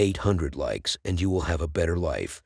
800 likes and you will have a better life.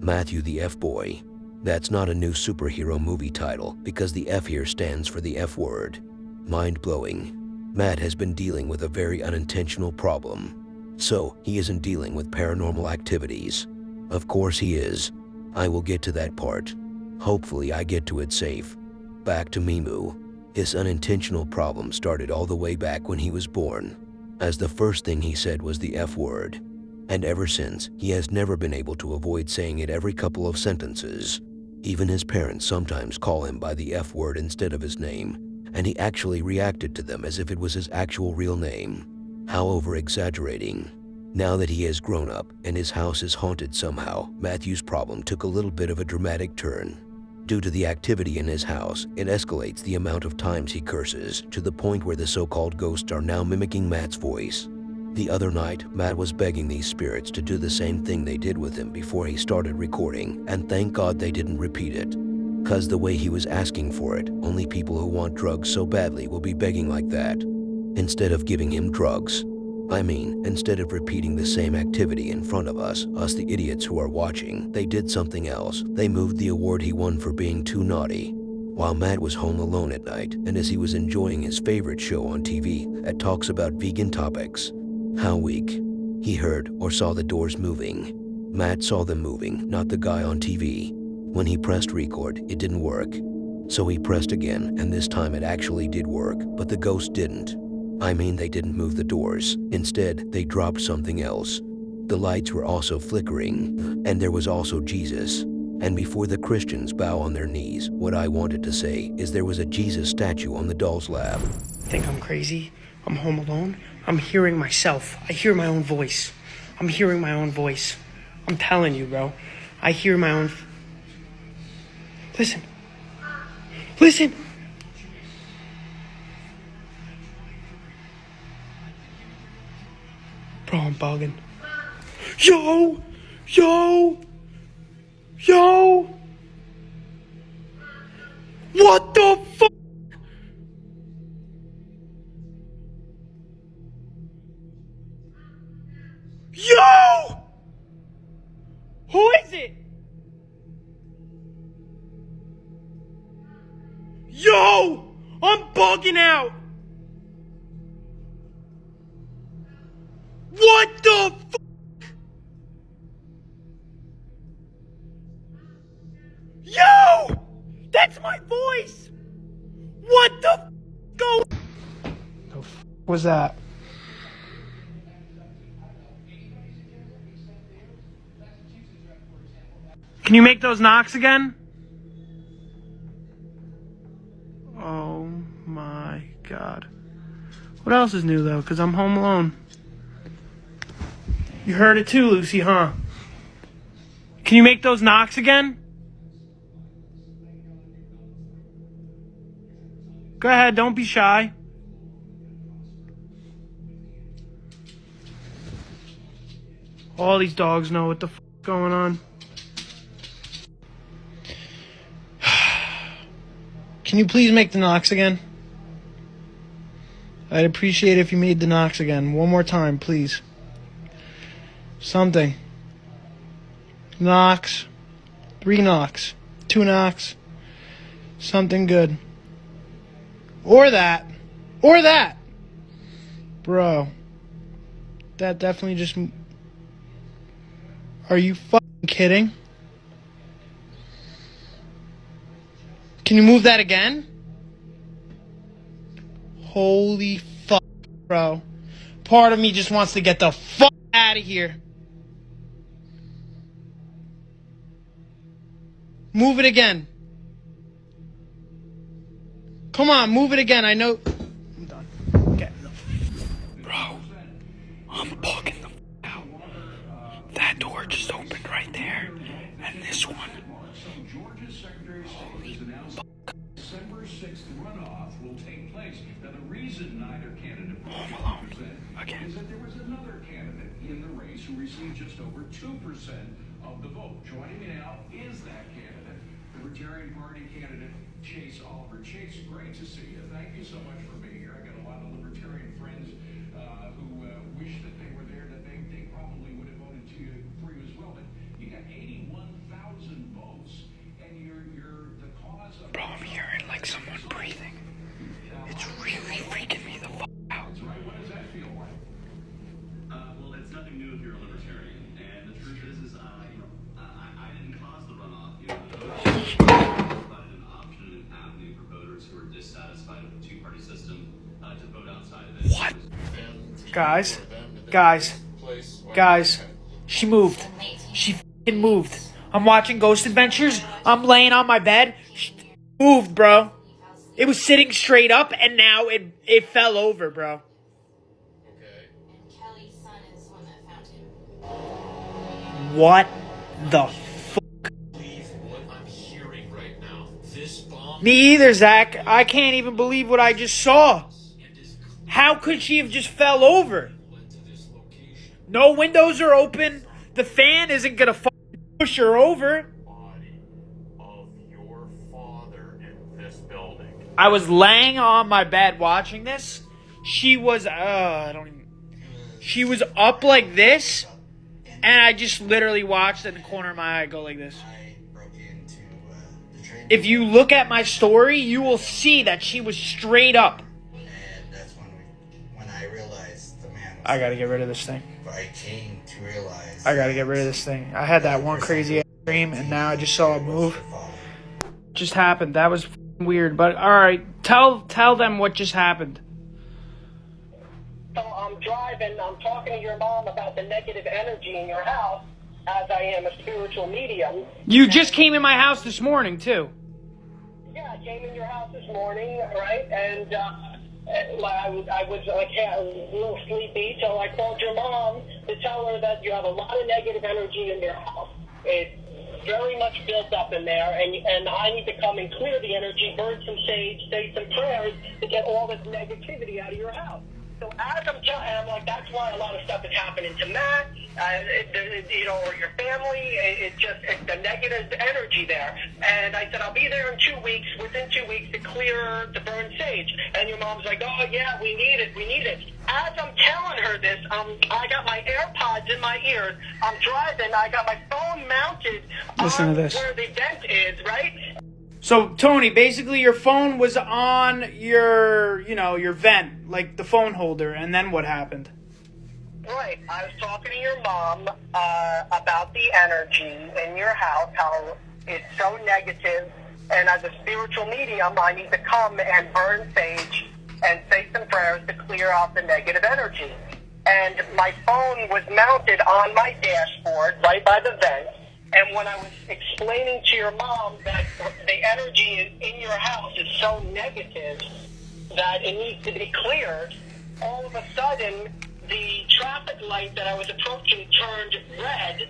Matthew the F-Boy. That's not a new superhero movie title because the F here stands for the F word. Mind-blowing. Matt has been dealing with a very unintentional problem. So, he isn't dealing with paranormal activities. Of course he is. I will get to that part. Hopefully I get to it safe. Back to Mimu. His unintentional problem started all the way back when he was born, as the first thing he said was the F word. And ever since, he has never been able to avoid saying it every couple of sentences. Even his parents sometimes call him by the F word instead of his name, and he actually reacted to them as if it was his actual real name. How over-exaggerating. Now that he has grown up and his house is haunted somehow, Matthew's problem took a little bit of a dramatic turn. Due to the activity in his house, it escalates the amount of times he curses to the point where the so-called ghosts are now mimicking Matt's voice. The other night, Matt was begging these spirits to do the same thing they did with him before he started recording, and thank God they didn't repeat it. Cause the way he was asking for it, only people who want drugs so badly will be begging like that. Instead of giving him drugs. I mean, instead of repeating the same activity in front of us the idiots who are watching, they did something else. They moved the award he won for being too naughty. While Matt was home alone at night, and as he was enjoying his favorite show on TV that talks about vegan topics. How weak. He heard or saw the doors moving. Matt saw them moving, not the guy on TV. When he pressed record, it didn't work. So he pressed again, and this time it actually did work, but the ghost didn't. I mean, they didn't move the doors. Instead, they dropped something else. The lights were also flickering, and there was also Jesus. And before the Christians bow on their knees, what I wanted to say is there was a Jesus statue on the doll's lap. Think I'm crazy? I'm home alone. I'm hearing myself. I hear my own voice. I'm hearing my own voice. I'm telling you, bro. I hear my own... Listen. Listen! Bro, I'm bugging. Yo! Yo! Yo! What the fuck? Yo! Who is it? Yo! I'm bugging out! What the fuck? Yo! That's my voice! What the f*** go? The f*** was that? Can you make those knocks again? Oh my God. What else is new though? Because I'm home alone. You heard it too, Lucy, huh? Can you make those knocks again? Go ahead, don't be shy. All these dogs know what the f*** is going on. Can you please make the knocks again? I'd appreciate it if you made the knocks again. One more time, please. Something. Knocks. 3 knocks. 2 knocks. Something good. Or that. Or that. Bro. That definitely just... Are you fucking kidding? Can you move that again? Holy fuck, bro. Part of me just wants to get the fuck out of here. Move it again. Come on, move it again. I know. I'm done. Okay. Bro, I'm bugging the f*** out. That door just opened right there. And this one. Holy fuck. December 6th runoff will take place. Now, the reason neither candidate home alone again is that there was another candidate in the race who received just over 2% of the vote. now is that candidate, Libertarian Party candidate Chase Oliver. Chase, great to see you. Thank you so much for being here. I got a lot of Libertarian friends who wish that they were there, that they probably would have voted for you as well. But you got 81,000 votes, and you're the cause of... Bro, I'm hearing like someone breathing. It's really freaking me the fuck out. That's right. What does that feel like? Well, it's nothing new if you're a libertarian. And the truth is I didn't cause the runoff. The voters provided an option and an avenue for voters who are dissatisfied with the two-party system to vote outside of it. What? Guys, she moved. She fucking moved. I'm watching Ghost Adventures. I'm laying on my bed. She moved, bro. It was sitting straight up, and now it fell over, bro. Okay. And Kelly's son is the one that found him. What the fuck? Believe what I'm hearing right now. This bomb. Me either, Zach. I can't even believe what I just saw. How could she have just fell over? No windows are open. The fan isn't gonna push her over. Body of your father in this building. I was laying on my bed watching this. She was she was up like this, and I just literally watched in the corner of my eye go like this. If you look at my story, you will see that she was straight up. And that's when I realized the man was... I gotta get rid of this thing. I came to realize... I gotta get rid of this thing. I had that one crazy dream, and now I just saw it move. Just happened. That was weird. But alright, tell them what just happened. So I'm driving, I'm talking to your mom about the negative energy in your house, as I am a spiritual medium. You just came in my house this morning, too. Yeah, I came in your house this morning, right? And I was like a little sleepy, so I called your mom to tell her that you have a lot of negative energy in your house. It's very much built up in there, and I need to come and clear the energy, burn some sage, say some prayers to get all this negativity out of your house. So as I'm like, that's why a lot of stuff is happening to Matt, or your family. It's the negative energy there. And I said, I'll be there in 2 weeks, within 2 weeks, to clear the burn sage. And your mom's like, oh yeah, we need it. As I'm telling her this, I got my AirPods in my ears. I'm driving. I got my phone mounted on where the vent is, right? So, Tony, basically your phone was on your vent, like the phone holder, and then what happened? Right. I was talking to your mom about the energy in your house, how it's so negative, and as a spiritual medium, I need to come and burn sage and say some prayers to clear out the negative energy. And my phone was mounted on my dashboard, right by the vent. And when I was explaining to your mom that the energy in your house is so negative that it needs to be cleared, all of a sudden the traffic light that I was approaching turned red,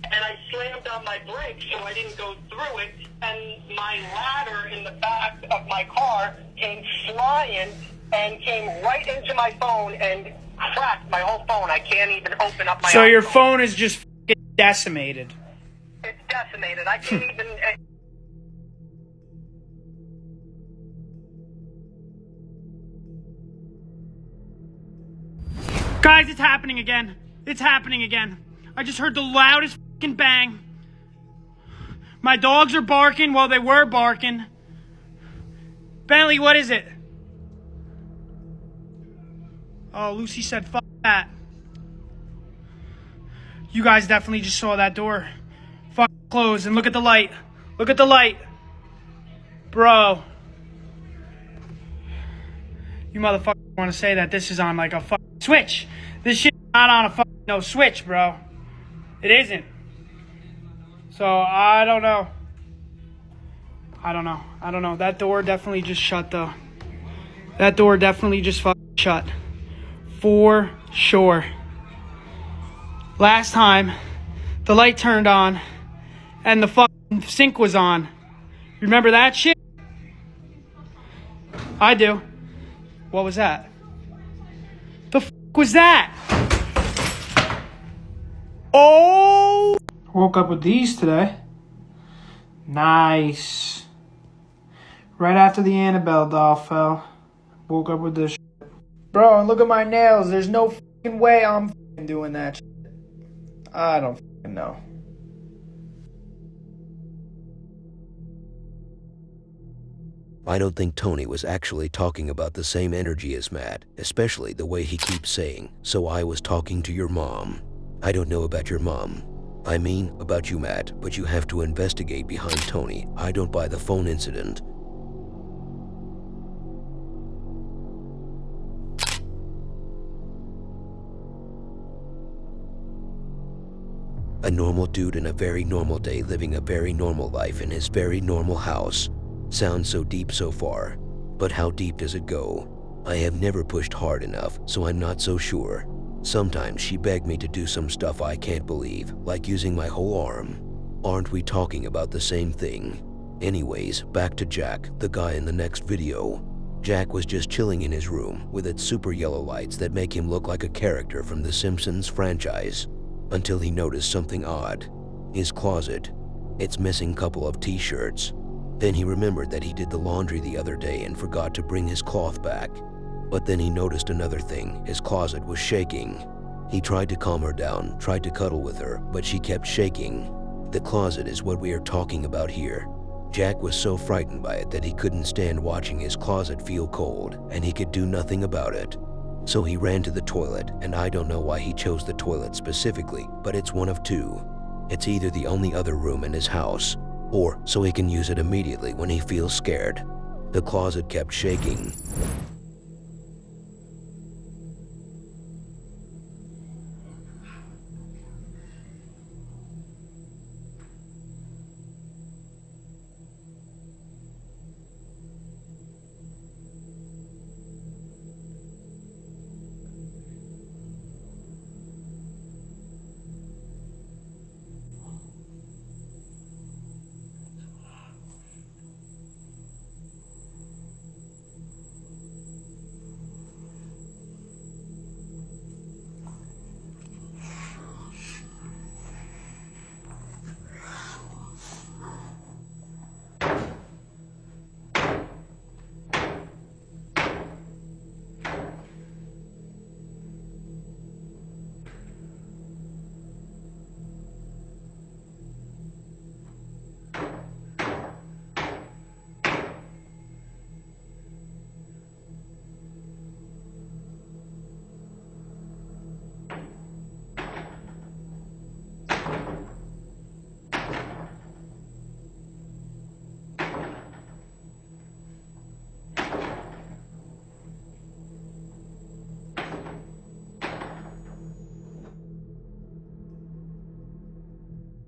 and I slammed on my brakes so I didn't go through it, and my ladder in the back of my car came flying and came right into my phone and cracked my whole phone. I can't even open up my So your phone. phone is just decimated. It's decimated. I can't even... Guys, it's happening again. I just heard the loudest fucking bang. My dogs are barking. Well, they were barking. Bentley, what is it? Oh, Lucy said, fuck that. You guys definitely just saw that door close, and look at the light. Bro. You motherfuckers want to say that this is on like a fucking switch. This shit's not on a fucking no switch, bro. It isn't. So, I don't know. That door definitely just shut, though. That door definitely just fucking shut. For sure. Last time, the light turned on, and the fucking sink was on. Remember that shit? I do. What was that? The fuck was that? Oh! Woke up with these today. Nice. Right after the Annabelle doll fell. Woke up with this shit. Bro, and look at my nails. There's no fucking way I'm fucking doing that shit. I don't fucking know. I don't think Tony was actually talking about the same energy as Matt, especially the way he keeps saying, "So I was talking to your mom." I don't know about your mom. I mean, about you, Matt, but you have to investigate behind Tony. I don't buy the phone incident. A normal dude in a very normal day living a very normal life in his very normal house. Sounds so deep so far, but how deep does it go? I have never pushed hard enough, so I'm not so sure. Sometimes she begged me to do some stuff I can't believe, like using my whole arm. Aren't we talking about the same thing? Anyways, back to Jack, the guy in the next video. Jack was just chilling in his room with its super yellow lights that make him look like a character from the Simpsons franchise, until he noticed something odd. His closet. It's missing a couple of t-shirts. Then he remembered that he did the laundry the other day and forgot to bring his cloth back. But then he noticed another thing. His closet was shaking. He tried to calm her down, tried to cuddle with her, but she kept shaking. The closet is what we are talking about here. Jack was so frightened by it that he couldn't stand watching his closet feel cold, and he could do nothing about it. So he ran to the toilet, and I don't know why he chose the toilet specifically, but it's one of two. It's either the only other room in his house, or so he can use it immediately when he feels scared. The closet kept shaking.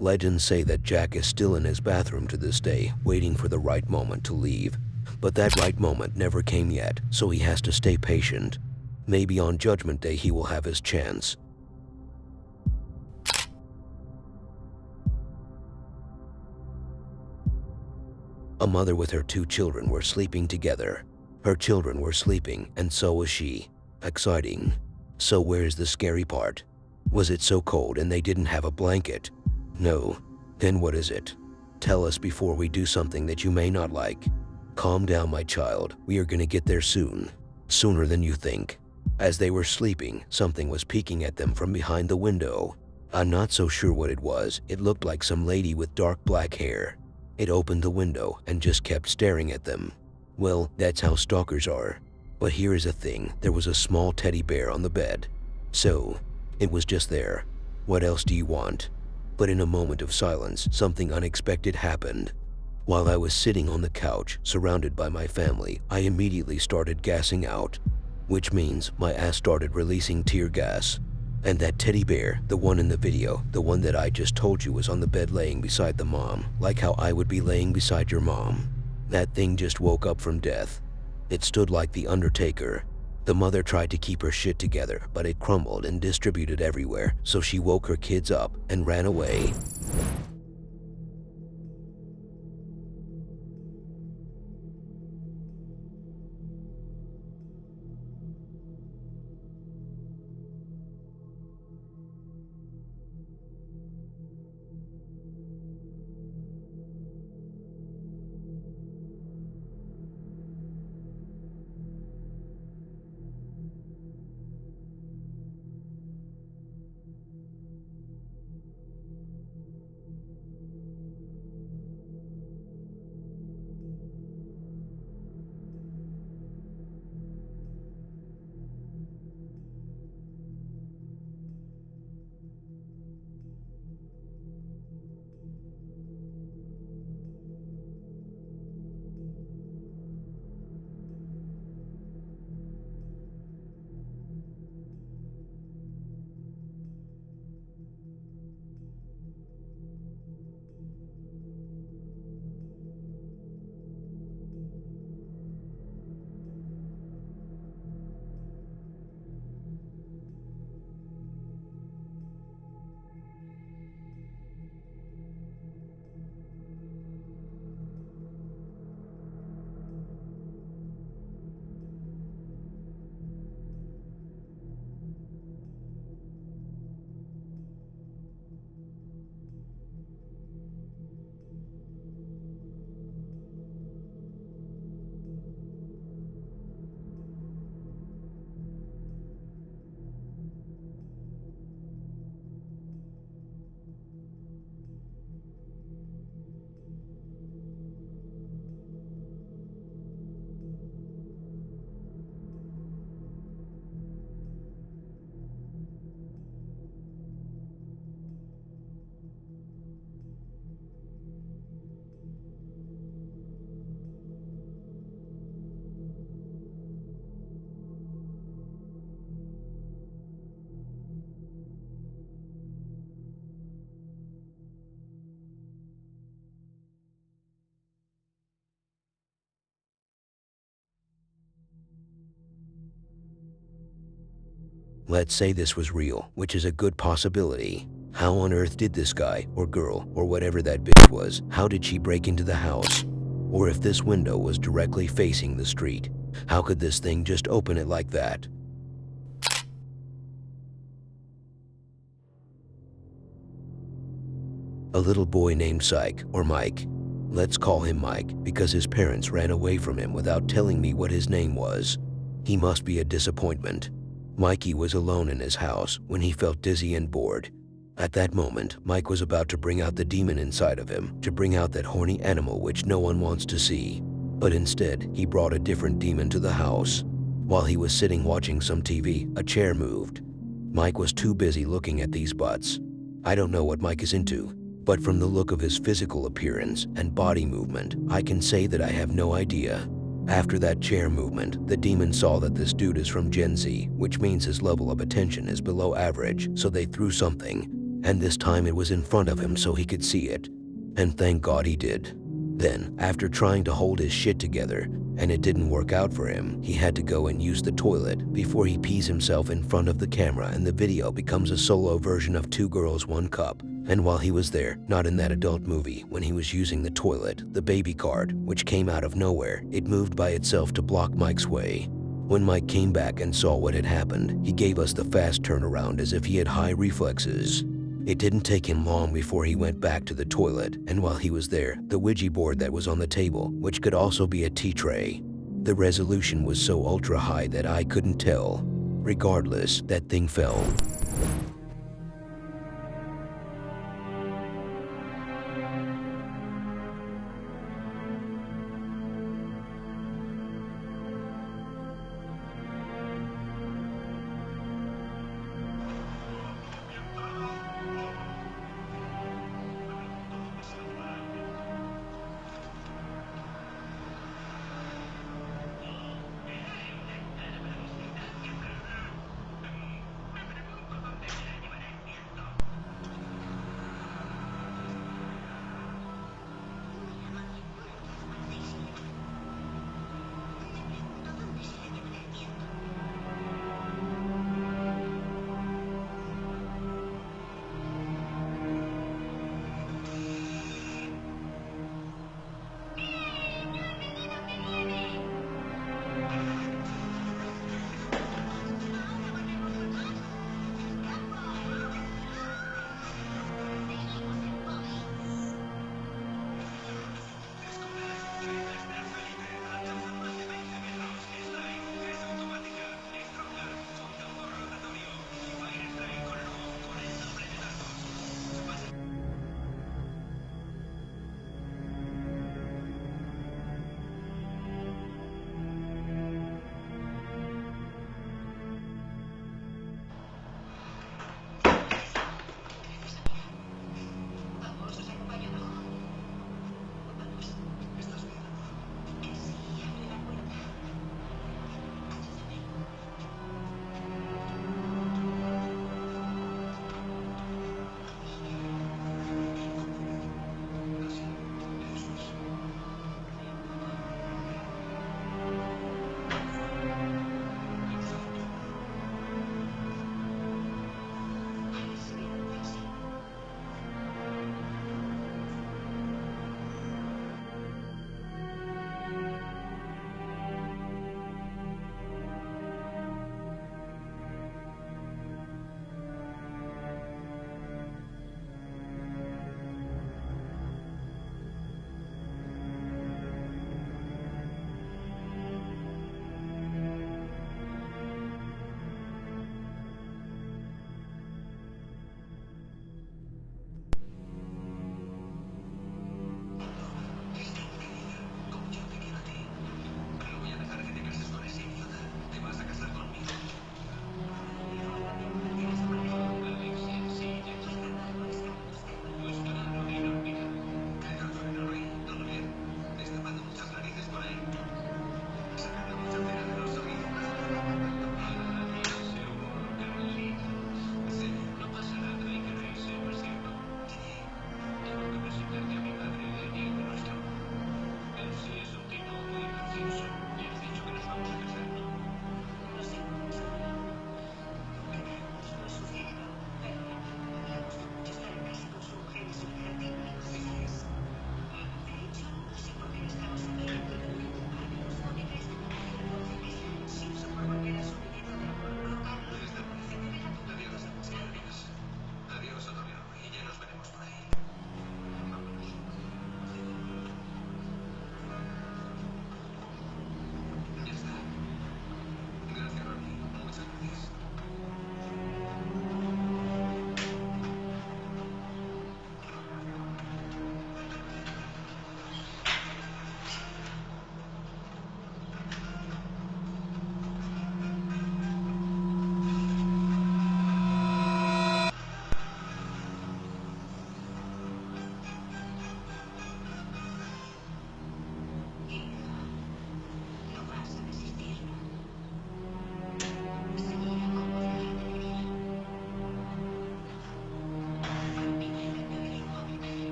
Legends say that Jack is still in his bathroom to this day, waiting for the right moment to leave. But that right moment never came yet, so he has to stay patient. Maybe on Judgment Day he will have his chance. A mother with her two children were sleeping together. Her children were sleeping, and so was she. Exciting. So where's the scary part? Was it so cold and they didn't have a blanket? No. Then what is it? Tell us before we do something that you may not like. Calm down, my child. We are gonna get there soon. Sooner than you think. As they were sleeping, something was peeking at them from behind the window. I'm not so sure what it was. It looked like some lady with dark black hair. It opened the window and just kept staring at them. Well, that's how stalkers are. But here is a thing. There was a small teddy bear on the bed. So, it was just there. What else do you want? But in a moment of silence, something unexpected happened. While I was sitting on the couch, surrounded by my family, I immediately started gassing out, which means my ass started releasing tear gas. And that teddy bear, the one in the video, the one that I just told you was on the bed laying beside the mom, like how I would be laying beside your mom. That thing just woke up from death. It stood like the Undertaker. The mother tried to keep her shit together, but it crumbled and distributed everywhere, so she woke her kids up and ran away. Let's say this was real, which is a good possibility. How on earth did this guy, or girl, or whatever that bitch was, how did she break into the house? Or if this window was directly facing the street, how could this thing just open it like that? A little boy named Psych, or Mike. Let's call him Mike because his parents ran away from him without telling me what his name was. He must be a disappointment. Mikey was alone in his house when he felt dizzy and bored. At that moment, Mike was about to bring out the demon inside of him, to bring out that horny animal which no one wants to see. But instead, he brought a different demon to the house. While he was sitting watching some TV, a chair moved. Mike was too busy looking at these butts. I don't know what Mike is into, but from the look of his physical appearance and body movement, I can say that I have no idea. After that chair movement, the demon saw that this dude is from Gen Z, which means his level of attention is below average, so they threw something. And this time it was in front of him so he could see it. And thank God he did. Then, after trying to hold his shit together, and it didn't work out for him, he had to go and use the toilet before he pees himself in front of the camera, and the video becomes a solo version of 2 Girls, 1 Cup. And while he was there, not in that adult movie, when he was using the toilet, the baby card, which came out of nowhere, it moved by itself to block Mike's way. When Mike came back and saw what had happened, he gave us the fast turnaround as if he had high reflexes. It didn't take him long before he went back to the toilet, and while he was there, the Ouija board that was on the table, which could also be a tea tray. The resolution was so ultra high that I couldn't tell. Regardless, that thing fell.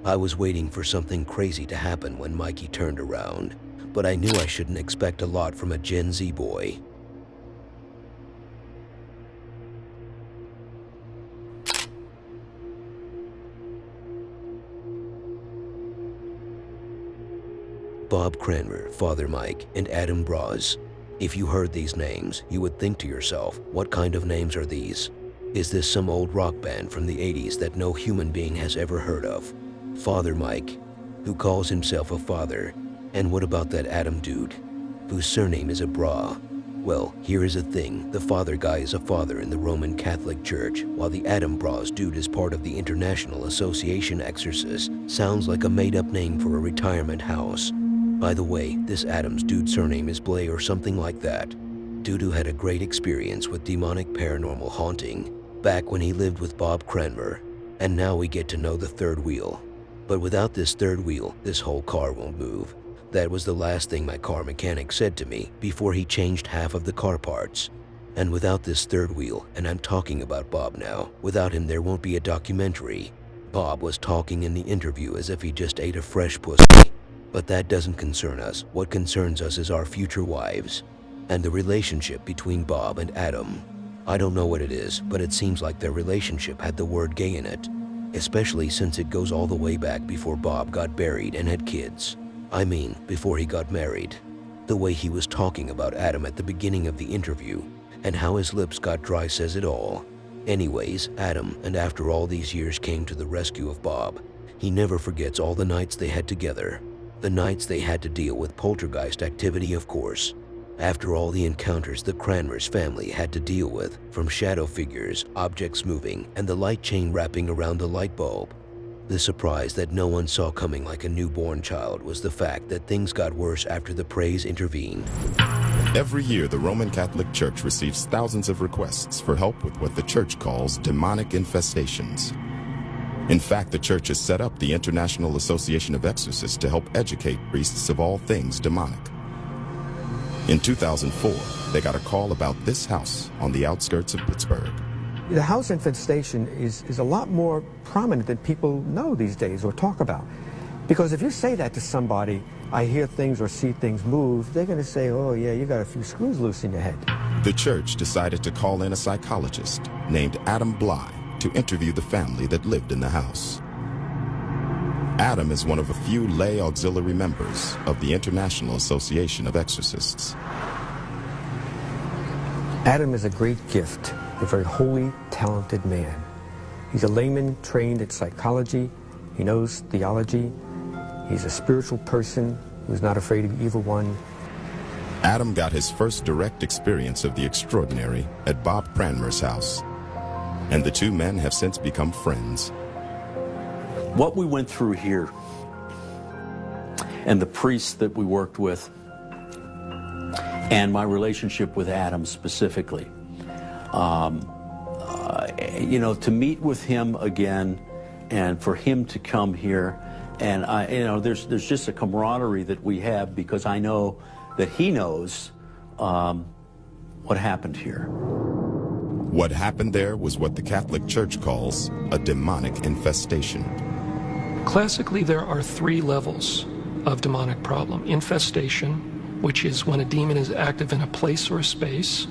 I was waiting for something crazy to happen when Mikey turned around, but I knew I shouldn't expect a lot from a Gen Z boy. Bob Cranmer, Father Mike, and Adam Braz. If you heard these names, you would think to yourself, what kind of names are these? Is this some old rock band from the 80s that no human being has ever heard of? Father Mike, who calls himself a father. And what about that Adam dude, whose surname is a Bra? Well, here is the thing. The father guy is a father in the Roman Catholic Church, while the Adam Braz dude is part of the International Association Exorcist. Sounds like a made-up name for a retirement house. By the way, this Adams dude's surname is Blay or something like that. Dudu had a great experience with demonic paranormal haunting back when he lived with Bob Cranmer, and now we get to know the third wheel. But without this third wheel, this whole car won't move. That was the last thing my car mechanic said to me before he changed half of the car parts. And without this third wheel, and I'm talking about Bob now, without him there won't be a documentary. Bob was talking in the interview as if he just ate a fresh pussy. But that doesn't concern us. What concerns us is our future wives and the relationship between Bob and Adam. I don't know what it is, but it seems like their relationship had the word gay in it, especially since it goes all the way back before Bob got buried and had kids. I mean, before he got married. The way he was talking about Adam at the beginning of the interview and how his lips got dry says it all. Anyways, Adam, and after all these years, came to the rescue of Bob. He never forgets all the nights they had together. The nights they had to deal with poltergeist activity, of course. After all the encounters the Cranmer's family had to deal with, from shadow figures, objects moving, and the light chain wrapping around the light bulb. The surprise that no one saw coming like a newborn child was the fact that things got worse after the praise intervened. Every year, the Roman Catholic Church receives thousands of requests for help with what the church calls demonic infestations. In fact, the church has set up the International Association of Exorcists to help educate priests of all things demonic. In 2004, they got a call about this house on the outskirts of Pittsburgh. The house infestation is a lot more prominent than people know these days or talk about. Because if you say that to somebody, I hear things or see things move, they're going to say, oh yeah, you got a few screws loose in your head. The church decided to call in a psychologist named Adam Bly to interview the family that lived in the house. Adam is one of a few lay auxiliary members of the International Association of Exorcists. Adam is a great gift, a very holy, talented man. He's a layman trained in psychology. He knows theology. He's a spiritual person who's not afraid of the evil one. Adam got his first direct experience of the extraordinary at Bob Cranmer's house, and the two men have since become friends. What we went through here, and the priests that we worked with, and my relationship with Adam specifically, you know, to meet with him again, and for him to come here, and you know, there's just a camaraderie that we have because I know that he knows what happened here. What happened there was what the Catholic Church calls a demonic infestation. Classically, there are three levels of demonic problem. Infestation, which is when a demon is active in a place or a space.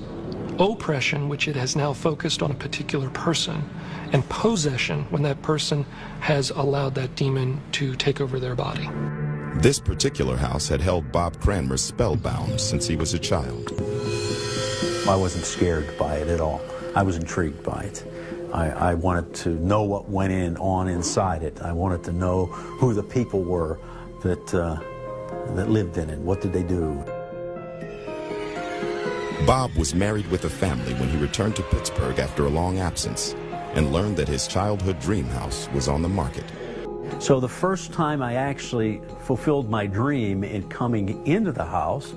Oppression, which it has now focused on a particular person. And possession, when that person has allowed that demon to take over their body. This particular house had held Bob Cranmer spellbound since he was a child. I wasn't scared by it at all. I was intrigued by it. I wanted to know what went on inside it. I wanted to know who the people were that lived in it. What did they do? Bob was married with a family when he returned to Pittsburgh after a long absence and learned that his childhood dream house was on the market. So the first time I actually fulfilled my dream in coming into the house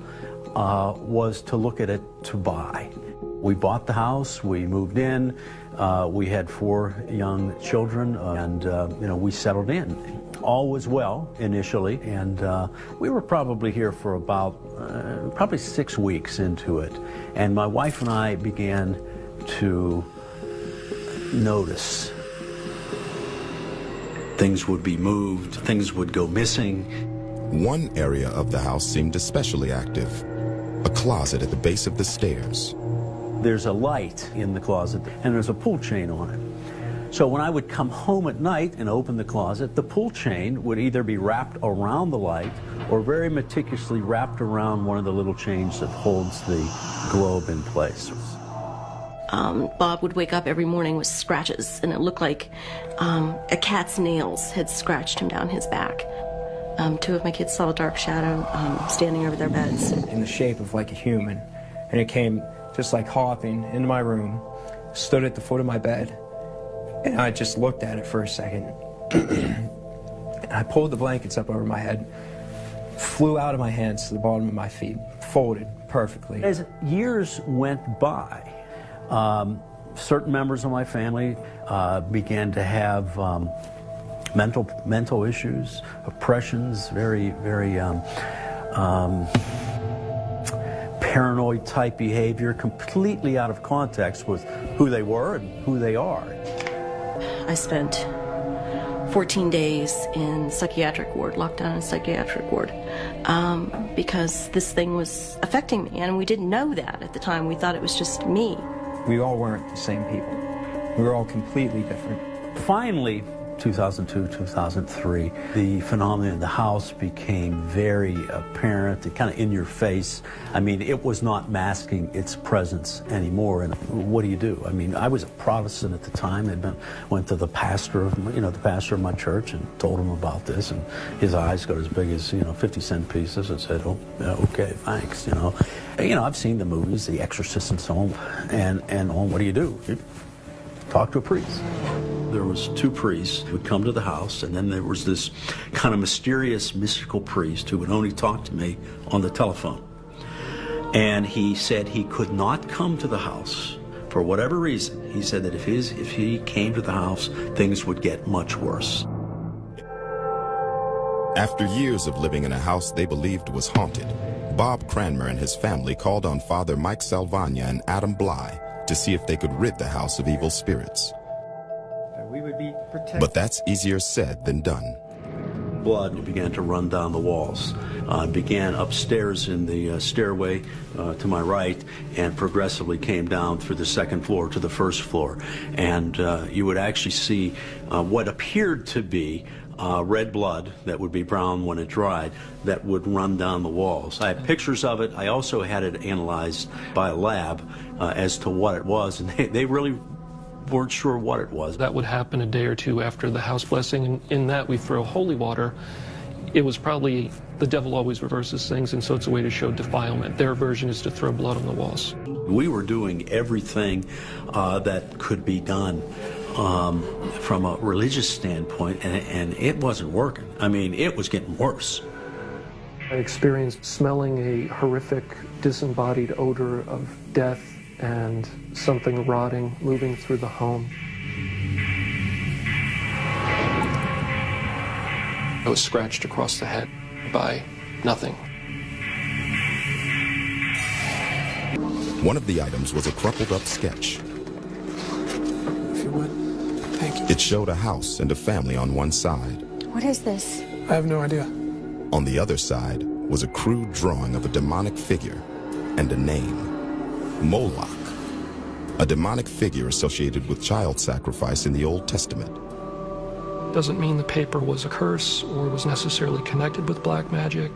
was to look at it to buy. We bought the house, we moved in, we had 4 young children, and you know, we settled in. All was well initially, and we were probably here for about probably 6 weeks into it. And my wife and I began to notice Things would be moved, things would go missing. One area of the house seemed especially active, a closet at the base of the stairs. There's a light in the closet, and there's a pull chain on it. So when I would come home at night and open the closet, the pull chain would either be wrapped around the light or very meticulously wrapped around one of the little chains that holds the globe in place. Bob would wake up every morning with scratches, and it looked like a cat's nails had scratched him down his back. Two of my kids saw a dark shadow standing over their beds. In the shape of like a human, and it came just like hopping into my room, stood at the foot of my bed, and I just looked at it for a second. And I pulled the blankets up over my head, flew out of my hands to the bottom of my feet, folded perfectly. As years went by, certain members of my family began to have mental issues, oppressions, very paranoid type behavior, completely out of context with who they were and who they are. I spent 14 days in psychiatric ward, locked down in psychiatric ward, because this thing was affecting me, and we didn't know that at the time. We thought it was just me. We all weren't the same people. We were all completely different. Finally, 2002, 2003, the phenomenon in the house became very apparent, kind of in your face. I mean, it was not masking its presence anymore. And what do? I mean, I was a Protestant at the time. Went to the pastor of, the pastor of my church and told him about this, and his eyes got as big as, 50-cent pieces, and said, "Oh, yeah, okay, thanks." I've seen the movies, The Exorcist and so on, and what do? You talk to a priest. There was two priests who would come to the house, and then there was this kind of mysterious, mystical priest who would only talk to me on the telephone. And he said he could not come to the house for whatever reason. He said that if he came to the house, things would get much worse. After years of living in a house they believed was haunted, Bob Cranmer and his family called on Father Mike Salvagna and Adam Bly to see if they could rid the house of evil spirits. We would be protected. But that's easier said than done. Blood began to run down the walls. Began upstairs in the stairway to my right, and progressively came down through the second floor to the first floor. And you would actually see what appeared to be red blood that would be brown when it dried, that would run down the walls. I have pictures of it. I also had it analyzed by a lab as to what it was, and they really weren't sure what it was. That would happen a day or two after the house blessing, and in that we throw holy water. It was probably, the devil always reverses things, and so it's a way to show defilement. Their version is to throw blood on the walls. We were doing everything that could be done from a religious standpoint, and it wasn't working. I mean, it was getting worse. I experienced smelling a horrific, disembodied odor of death and something rotting, moving through the home. I was scratched across the head by nothing. One of the items was a crumpled up sketch. If you would, thank you. It showed a house and a family on one side. What is this? I have no idea. On the other side was a crude drawing of a demonic figure and a name. Moloch, a demonic figure associated with child sacrifice in the Old Testament. Doesn't mean the paper was a curse or was necessarily connected with black magic,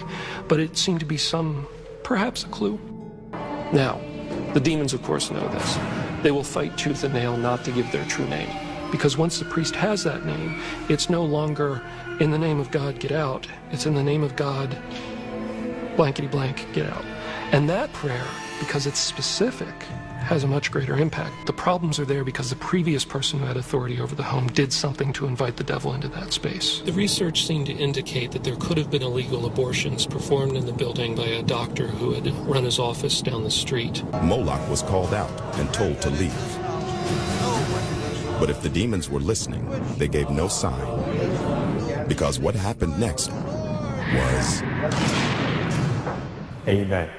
but it seemed to be perhaps a clue. Now, the demons of course know this. They will fight tooth and nail not to give their true name, because once the priest has that name, it's no longer in the name of God, get out. It's in the name of God, blankety blank, get out. And that prayer, because it's specific, has a much greater impact. The problems are there because the previous person who had authority over the home did something to invite the devil into that space. The research seemed to indicate that there could have been illegal abortions performed in the building by a doctor who had run his office down the street. Moloch was called out and told to leave. But if the demons were listening, they gave no sign. Because what happened next was... Amen.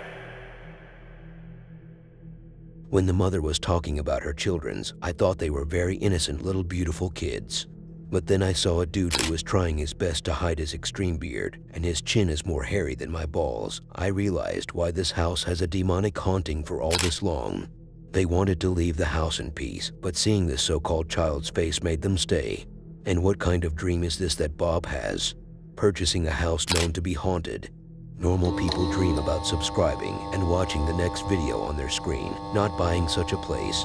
When the mother was talking about her children's, I thought they were very innocent little beautiful kids. But then I saw a dude who was trying his best to hide his extreme beard, and his chin is more hairy than my balls. I realized why this house has a demonic haunting for all this long. They wanted to leave the house in peace, but seeing this so-called child's face made them stay. And what kind of dream is this that Bob has? Purchasing a house known to be haunted. Normal people dream about subscribing and watching the next video on their screen, not buying such a place.